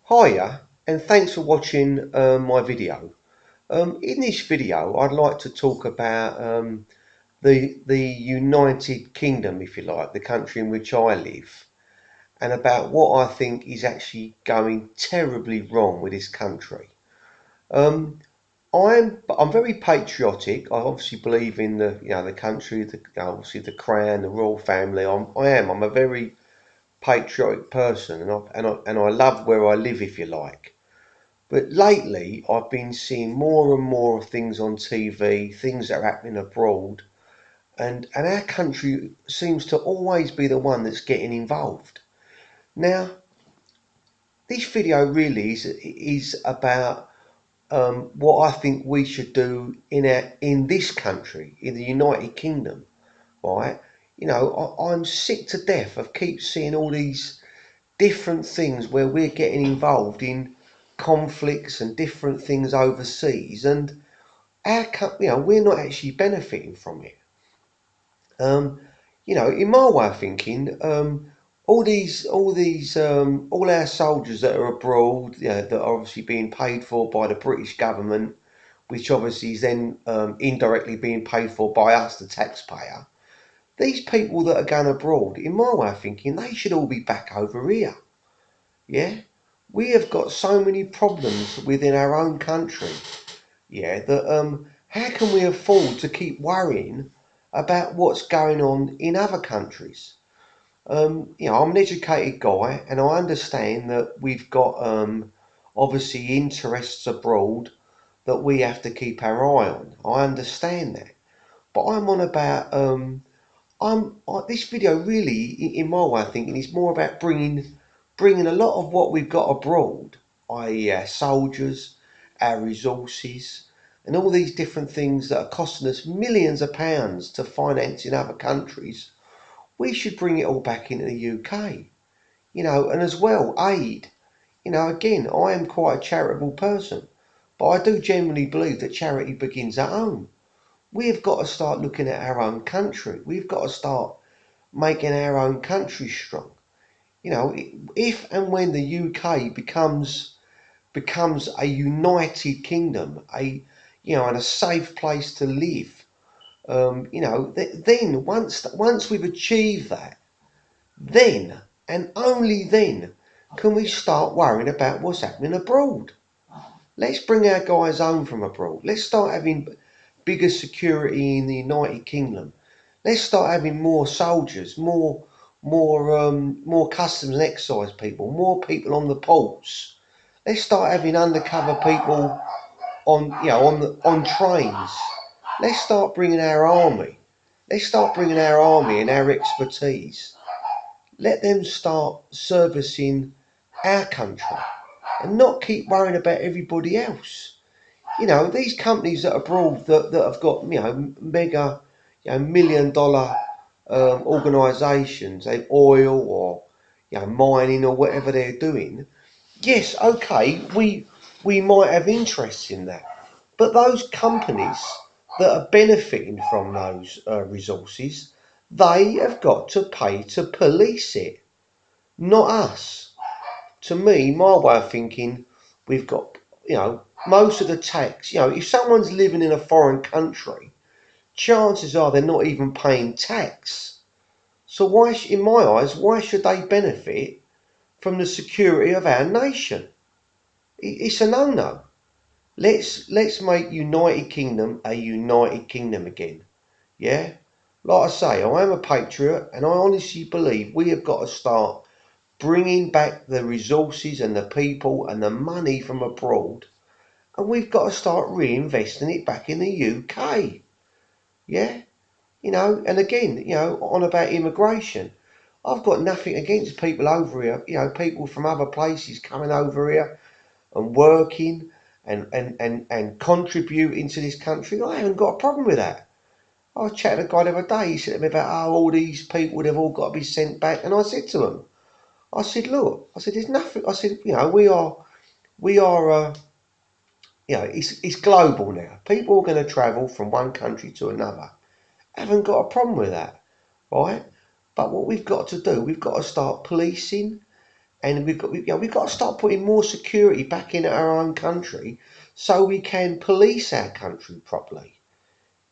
Hiya, and thanks for watching my video. In this video, I'd like to talk about the United Kingdom, if you like, the country in which I live, and about what I think is actually going terribly wrong with this country. Um, I'm very patriotic. I obviously believe in the country, obviously the crown, the royal family. I'm a very patriotic person, and I love where I live, if you like. But lately, I've been seeing more and more things on TV, things that are happening abroad, and our country seems to always be the one that's getting involved. Now, this video really is about what I think we should do in this country, in the United Kingdom, right? I'm sick to death of keep seeing all these different things where we're getting involved in conflicts and different things overseas, and we're not actually benefiting from it. Um, in my way of thinking, all our soldiers that are abroad, that are obviously being paid for by the British government, which obviously is then indirectly being paid for by us, the taxpayer. These people that are going abroad, in my way of thinking, they should all be back over here. Yeah, we have got so many problems within our own country. Yeah, that how can we afford to keep worrying about what's going on in other countries? I'm an educated guy, and I understand that we've got obviously interests abroad that we have to keep our eye on. I understand that, but I'm on about this video really, in my way of thinking, is more about bringing a lot of what we've got abroad, i.e., our soldiers, our resources, and all these different things that are costing us millions of pounds to finance in other countries. We should bring it all back into the UK, and as well aid. Again, I am quite a charitable person, but I do genuinely believe that charity begins at home. We've got to start looking at our own country. We've got to start making our own country strong. If and when the UK becomes a united kingdom, and a safe place to live, then once we've achieved that, then and only then can we start worrying about what's happening abroad. Let's bring our guys home from abroad. Let's start having bigger security in the United Kingdom. Let's start having more soldiers, more customs and excise people, more people on the ports. Let's start having undercover people on trains. Let's start bringing our army. Let's start bringing our army and our expertise. Let them start servicing our country and not keep worrying about everybody else. These companies that are abroad that have got, mega, $1 million organisations, they oil or, mining or whatever they're doing. Yes, okay, we might have interests in that. But those companies that are benefiting from those resources, they have got to pay to police it, not us. To me, my way of thinking, we've got, most of the tax, if someone's living in a foreign country, chances are they're not even paying tax. So in my eyes, why should they benefit from the security of our nation? It's a no-no. Let's make United Kingdom a United Kingdom again. Yeah? Like I say, I am a patriot, and I honestly believe we have got to start bringing back the resources and the people and the money from abroad, and we've got to start reinvesting it back in the UK. Yeah, and again, on about immigration, I've got nothing against people over here. People from other places coming over here and working and contributing to this country. I haven't got a problem with that. I was chatting to a guy the other day. He said to me about, all these people, they've all got to be sent back, and I said to him, I said, look, I said, there's nothing. I said, we are, it's global now. People are going to travel from one country to another. I haven't got a problem with that, right? But what we've got to do, we've got to start policing and we've got to start putting more security back into our own country so we can police our country properly.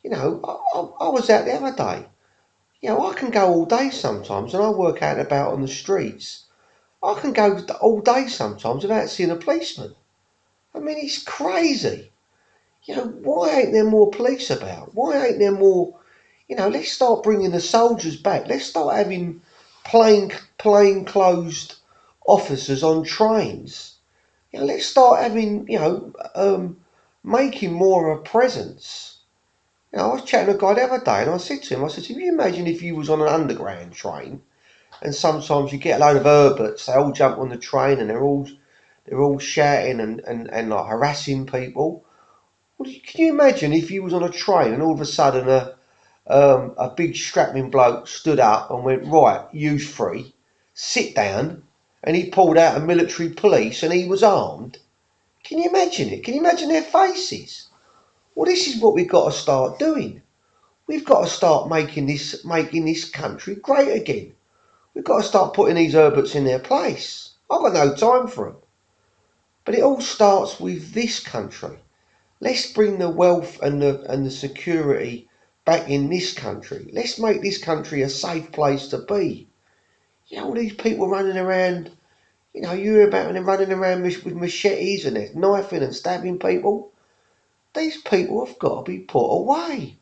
I was out the other day. I can go all day sometimes, and I work out and about on the streets. I can go all day sometimes without seeing a policeman. I mean, it's crazy. Why ain't there more police about? Why ain't there more? Let's start bringing the soldiers back. Let's start having plain clothed officers on trains. Let's start having, making more of a presence. I was chatting to a guy the other day and I said to him, can you imagine if you was on an underground train and sometimes you get a load of Herberts, they all jump on the train and they're all shouting and like harassing people. Well, can you imagine if you was on a train and all of a sudden a big strapping bloke stood up and went, right, you three, sit down, and he pulled out a military police and he was armed? Can you imagine it? Can you imagine their faces? Well, this is what we've got to start doing. We've got to start making this country great again. We've got to start putting these Herberts in their place. I've got no time for them. But it all starts with this country. Let's bring the wealth and the security back in this country. Let's make this country a safe place to be. All these people running around, you hear about them running around with machetes and they're knifing and stabbing people. These people have got to be put away.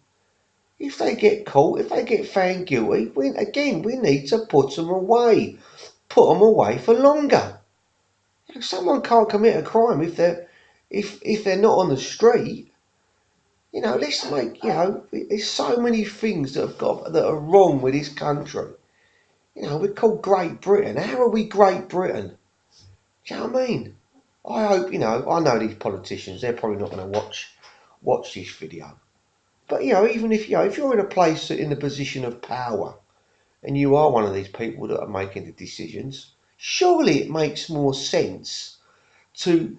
If they get caught, if they get found guilty, we need to put them away. Put them away for longer. Someone can't commit a crime if they're not on the street. Let's make, there's so many things that are wrong with this country. We're called Great Britain. How are we Great Britain? Do you know what I mean? I hope, I know these politicians, they're probably not going to watch this video. But, even if you're in a place, in a position of power, and you are one of these people that are making the decisions, surely it makes more sense to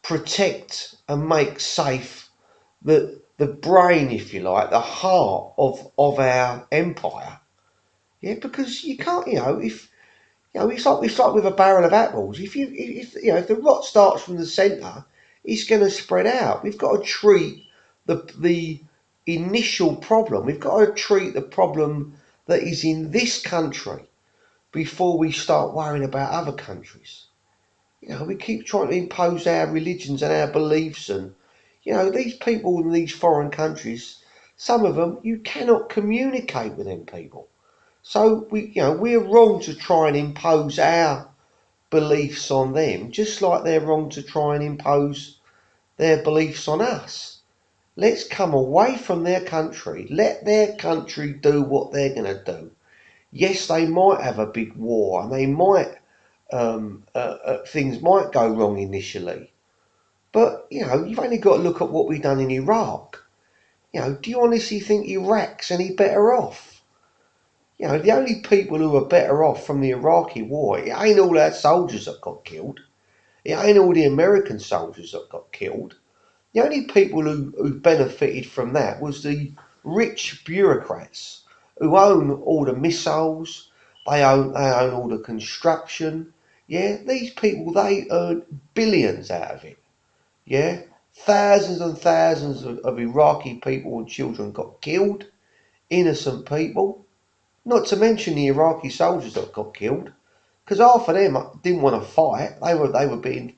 protect and make safe the brain, if you like, the heart of our empire. Yeah, because you can't, if it's like with a barrel of apples. If the rot starts from the centre, it's going to spread out. We've got to treat the initial problem. We've got to treat the problem that is in this country before we start worrying about other countries. We keep trying to impose our religions and our beliefs, and these people in these foreign countries, some of them you cannot communicate with them people. So we're wrong to try and impose our beliefs on them, just like they're wrong to try and impose their beliefs on us. Let's come away from their country. Let their country do what they're going to do. Yes, they might have a big war, and they might things might go wrong initially. But you've only got to look at what we've done in Iraq. Do you honestly think Iraq's any better off? The only people who are better off from the Iraqi war, it ain't all our soldiers that got killed. It ain't all the American soldiers that got killed. The only people who benefited from that was the rich bureaucrats who own all the missiles, they own all the construction. Yeah, these people, they earn billions out of it. Yeah, thousands and thousands of Iraqi people and children got killed, innocent people. Not to mention the Iraqi soldiers that got killed, because half of them didn't want to fight. They were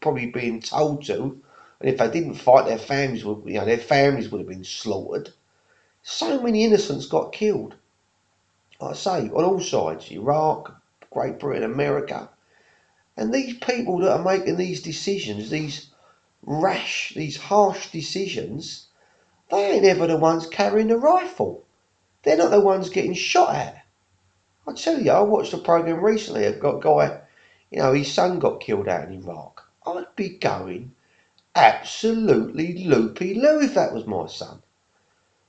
probably being told to, and if they didn't fight, their families would have been slaughtered. So many innocents got killed. Like I say, on all sides, Iraq, Great Britain, America, and these people that are making these decisions, these harsh decisions, they ain't ever the ones carrying the rifle. They're not the ones getting shot at. I tell you, I watched a program recently. I've got a guy, his son got killed out in Iraq. I'd be going absolutely loopy-loo if that was my son.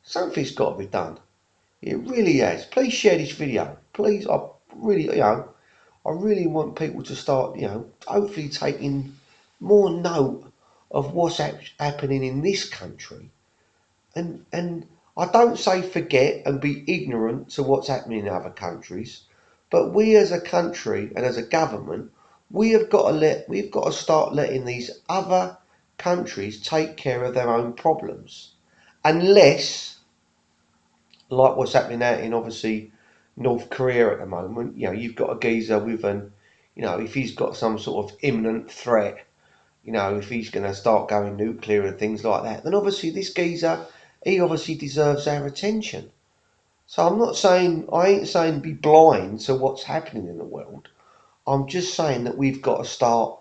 Something's got to be done. It really has. Please share this video. Please, I really want people to start, hopefully taking more note of what's happening in this country. And I don't say forget and be ignorant to what's happening in other countries, But we as a country and as a government, we've got to start letting these other countries take care of their own problems. Unless, like what's happening out in obviously North Korea at the moment, you've got a geezer with if he's got some sort of imminent threat, if he's going to start going nuclear and things like that, then obviously this geezer, he obviously deserves our attention. So I ain't saying be blind to what's happening in the world. I'm just saying that we've got to start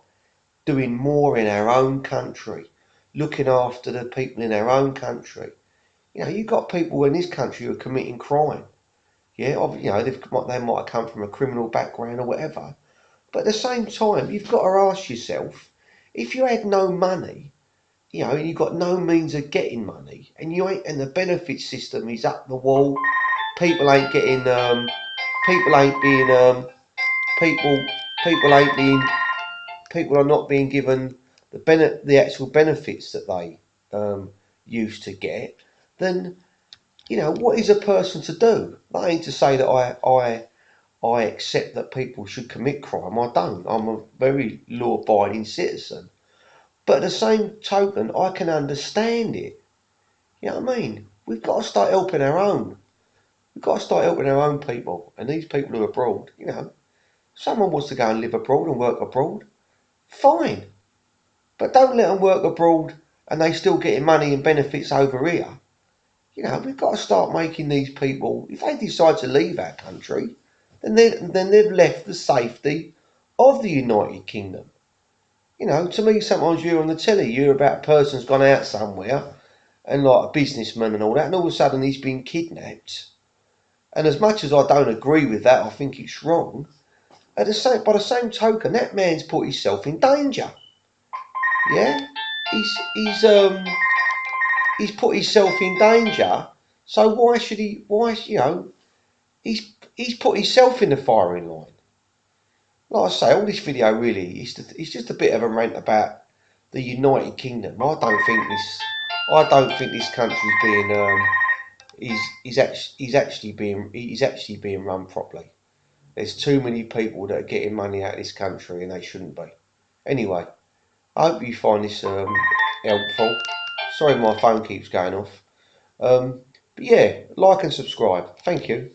doing more in our own country, looking after the people in our own country. You've got people in this country who are committing crime. Yeah, they might have come from a criminal background or whatever. But at the same time, you've got to ask yourself, if you had no money, and you've got no means of getting money, and the benefit system is up the wall, people ain't getting, people ain't being, people, people ain't being, people are not being given the actual benefits that they used to get. Then what is a person to do? That ain't to say that I accept that people should commit crime. I don't. I'm a very law-abiding citizen. But at the same token, I can understand it. You know what I mean? We've got to start helping our own. We've got to start helping our own people. And these people who are abroad, someone wants to go and live abroad and work abroad, fine. But don't let them work abroad and they still getting money and benefits over here. We've got to start making these people, if they decide to leave our country, then they've left the safety of the United Kingdom. To me, sometimes you're on the telly, you hear about a person's gone out somewhere, and like a businessman and all that, and all of a sudden he's been kidnapped. And as much as I don't agree with that, I think it's wrong. By the same token, that man's put himself in danger. Yeah, he's he's um he's put himself in danger. So why should he? Why he's put himself in the firing line. Like I say, all this video really is just a bit of a rant about the United Kingdom. I don't think this country's being he's actually being run properly. There's too many people that are getting money out of this country and they shouldn't be. Anyway, I hope you find this helpful. Sorry my phone keeps going off. But yeah, like and subscribe. Thank you.